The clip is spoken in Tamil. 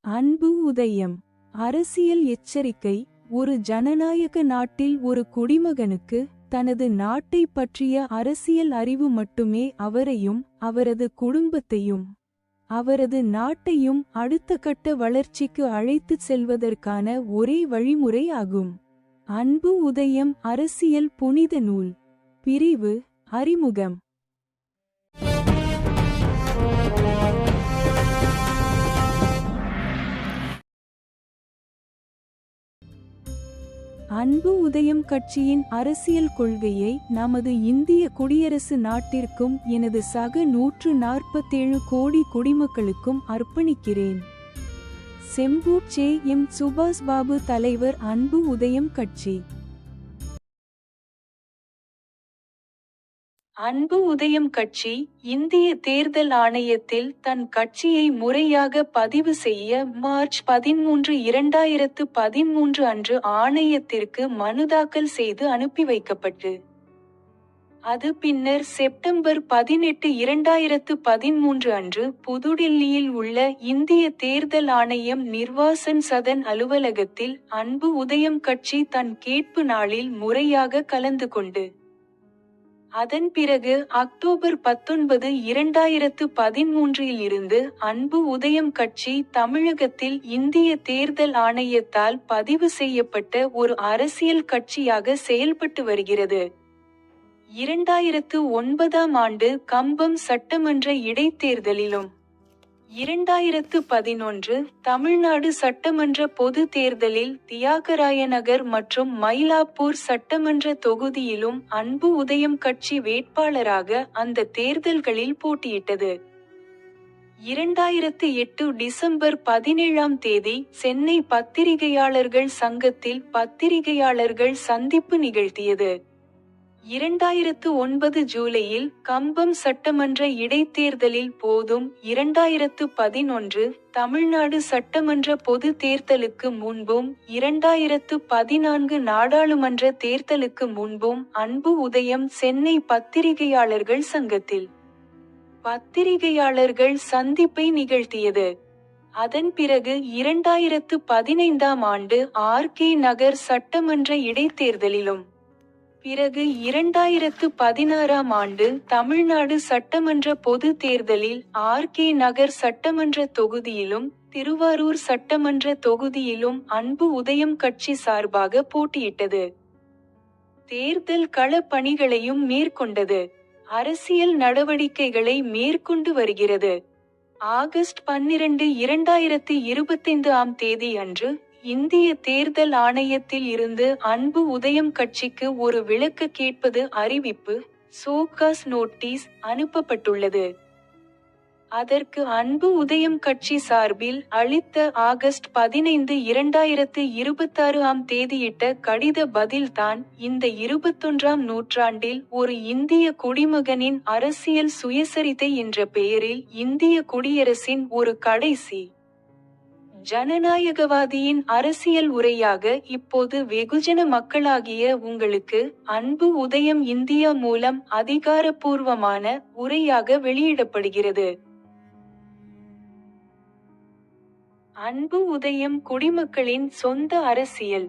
அன்பு உதயம். அரசியல் எச்சரிக்கை. ஒரு ஜனநாயக நாட்டில் ஒரு குடிமகனுக்கு தனது நாட்டைப் பற்றிய அரசியல் அறிவு மட்டுமே அவரையும் அவரது குடும்பத்தையும் அவரது நாட்டையும் அடுத்த கட்ட வளர்ச்சிக்கு அழைத்துச் செல்வதற்கான ஒரே வழிமுறை ஆகும். அன்பு உதயம் அரசியல் புனித நூல். பிரிவு அறிமுகம். அன்பு உதயம் கட்சியின் அரசியல் கொள்கையை நமது இந்திய குடியரசு நாட்டிற்கும் எனது சக 147 கோடி குடிமக்களுக்கும் அர்ப்பணிக்கிறேன். செம்பூர் சே. எம். சுபாஷ் பாபு, தலைவர், அன்பு உதயம் கட்சி. அன்பு உதயம் கட்சி இந்திய தேர்தல் ஆணையத்தில் தன் கட்சியை முறையாக பதிவு செய்ய மார்ச் 13, 2013 அன்று ஆணையத்திற்கு மனு தாக்கல் செய்து அனுப்பி வைக்கப்பட்டு, அது பின்னர் செப்டம்பர் 18, 2013 அன்று புதுடில்லியில் உள்ள இந்திய தேர்தல் ஆணையம் நிர்வாசன் சதன் அலுவலகத்தில் அன்பு உதயம் கட்சி தன் கேட்பு நாளில் முறையாக கலந்து கொண்டு, அதன் பிறகு அக்டோபர் 19, 2013 இருந்து அன்பு உதயம் கட்சி தமிழகத்தில் இந்திய தேர்தல் ஆணையத்தால் பதிவு செய்யப்பட்ட ஒரு அரசியல் கட்சியாக செயல்பட்டு வருகிறது. 2009ஆம் ஆண்டு கம்பம் சட்டமன்ற இடைத்தேர்தலிலும் 2011 தமிழ்நாடு சட்டமன்ற பொது தேர்தலில் தியாகராயநகர் மற்றும் மயிலாப்பூர் சட்டமன்ற தொகுதியிலும் அன்பு உதயம் கட்சி வேட்பாளராக அந்த தேர்தல்களில் போட்டியிட்டது. 2008 டிசம்பர் 17ஆம் தேதி சென்னை பத்திரிகையாளர்கள் சங்கத்தில் பத்திரிகையாளர்கள் சந்திப்பு நிகழ்த்தியது. 2009 ஜூலையில் கம்பம் சட்டமன்ற இடைத்தேர்தலில் போதும் 2011 தமிழ்நாடு சட்டமன்ற பொது தேர்தலுக்கு முன்பும் 2014 நாடாளுமன்ற தேர்தலுக்கு முன்பும் அன்பு உதயம் சென்னை பத்திரிகையாளர்கள் சங்கத்தில் பத்திரிகையாளர்கள் சந்திப்பை நிகழ்த்தியது. அதன் பிறகு 2015ஆம் ஆண்டு ஆர்.கே. நகர் சட்டமன்ற இடைத்தேர்தலிலும், பிறகு 2016ஆம் ஆண்டு தமிழ்நாடு சட்டமன்ற பொது தேர்தலில் ஆர்.கே. நகர் சட்டமன்ற தொகுதியிலும் திருவாரூர் சட்டமன்ற தொகுதியிலும் அன்பு உதயம் கட்சி சார்பாக போட்டியிட்டது. தேர்தல் கள பணிகளையும் மேற்கொண்டது. அரசியல் நடவடிக்கைகளை மேற்கொண்டு வருகிறது. ஆகஸ்ட் 12, 2025ஆம் தேதி அன்று இந்திய தேர்தல் ஆணையத்தில் இருந்து அன்பு உதயம் கட்சிக்கு ஒரு விளக்க கேட்பது அறிவிப்பு சோகாஸ் நோட்டீஸ் அனுப்பப்பட்டுள்ளது. அதற்கு அன்பு உதயம் கட்சி சார்பில் அளித்த ஆகஸ்ட் 15, 2026ஆம் தேதியிட்ட கடித பதில்தான் இந்த 21ஆம் நூற்றாண்டில் ஒரு இந்திய குடிமகனின் அரசியல் சுயசரிதை என்ற பெயரில் இந்திய குடியரசின் ஒரு கடைசி ஜனநாயகவாதியின் அரசியல் உரையாக இப்போது வெகுஜன மக்களாகிய உங்களுக்கு அன்பு உதயம் இந்தியா மூலம் அதிகாரப்பூர்வமான உரையாக வெளியிடப்படுகிறது. அன்பு உதயம் குடிமக்களின் சொந்த அரசியல்.